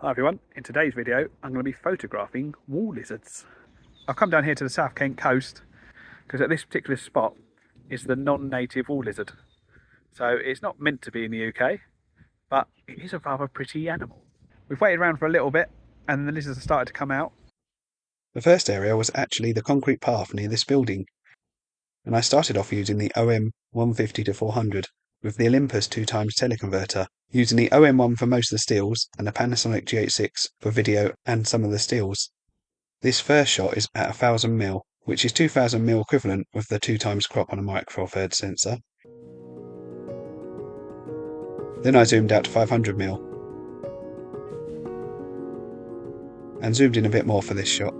Hi everyone, in today's video I'm going to be photographing wall lizards. I've come down here to the South Kent coast because at this particular spot is the non-native wall lizard. So it's not meant to be in the UK, but it is a rather pretty animal. We've waited around for a little bit and the lizards have started to come out. The first area was actually the concrete path near this building, and I started off using the OM 150-400 with the Olympus 2x teleconverter, using the OM1 for most of the stills and the Panasonic G86 for video and some of the stills. This first shot is at 1000mm, which is 2000mm equivalent with the 2x crop on a micro four thirds sensor. Then I zoomed out to 500mm and zoomed in a bit more for this shot.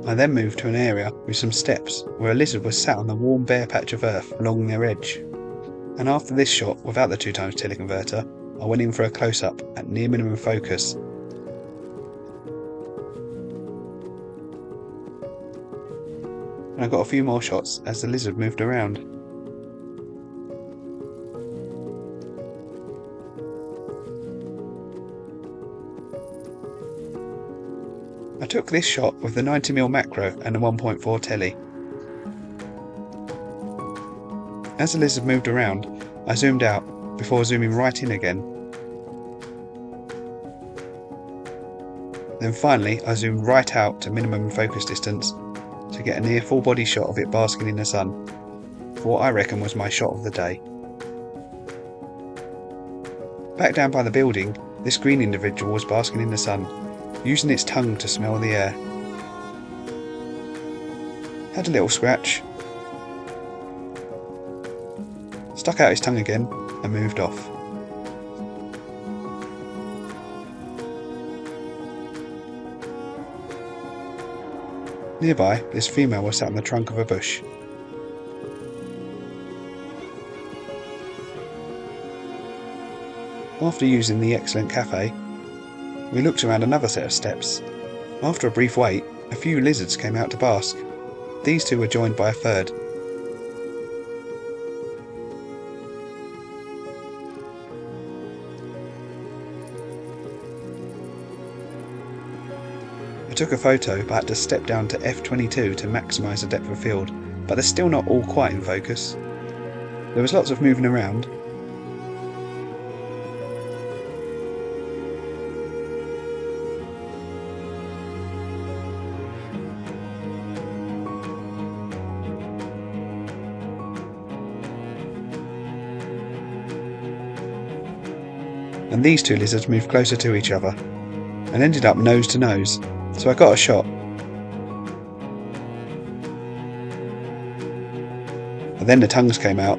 I then moved to an area with some steps where a lizard was sat on the warm bare patch of earth along their edge. And after this shot without the 2x teleconverter, I went in for a close-up at near minimum focus. And I got a few more shots as the lizard moved around. I took this shot with the 90mm macro and the 1.4 telly. As the lizard moved around, I zoomed out before zooming right in again. Then finally I zoomed right out to minimum focus distance to get a near full body shot of it basking in the sun, for what I reckon was my shot of the day. Back down by the building, this green individual was basking in the sun, using its tongue to smell the air. Had a little scratch, stuck out his tongue again and moved off. Nearby, this female was sat on the trunk of a bush. After using the excellent cafe, we looked around another set of steps. After a brief wait, a few lizards came out to bask. These two were joined by a third. I took a photo but had to step down to f/22 to maximise the depth of field, but they're still not all quite in focus. There was lots of moving around. And these two lizards moved closer to each other and ended up nose to nose, so I got a shot. And then the tongues came out.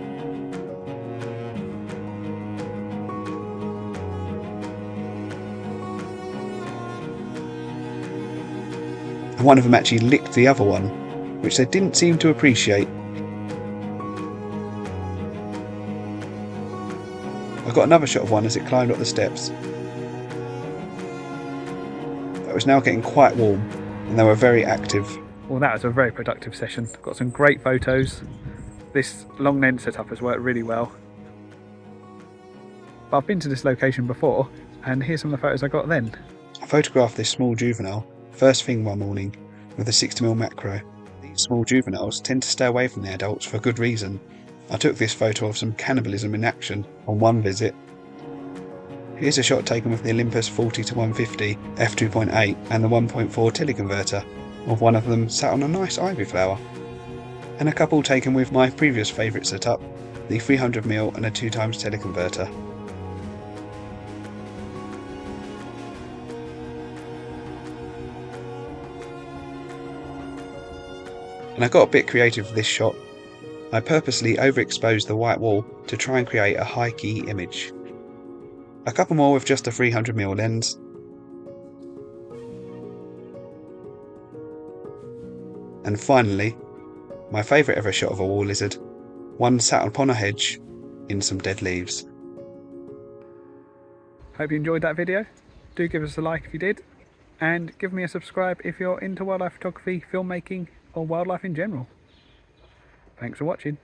And one of them actually licked the other one, which they didn't seem to appreciate. I got another shot of one as it climbed up the steps. It was now getting quite warm and they were very active. Well, that was a very productive session. Got some great photos. This long lens setup has worked really well. But I've been to this location before and here's some of the photos I got then. I photographed this small juvenile first thing one morning with a 60mm macro. These small juveniles tend to stay away from the adults for good reason. I took this photo of some cannibalism in action on one visit. Here's a shot taken with the Olympus 40-150 f2.8 and the 1.4 teleconverter of one of them sat on a nice ivy flower. And a couple taken with my previous favourite setup, the 300mm and a 2x teleconverter. And I got a bit creative with this shot. I purposely overexposed the white wall to try and create a high key image. A couple more with just a 300mm lens. And finally, my favourite ever shot of a wall lizard, one sat upon a hedge in some dead leaves. Hope you enjoyed that video. Do give us a like if you did, and give me a subscribe if you're into wildlife photography, filmmaking, or wildlife in general. Thanks for watching.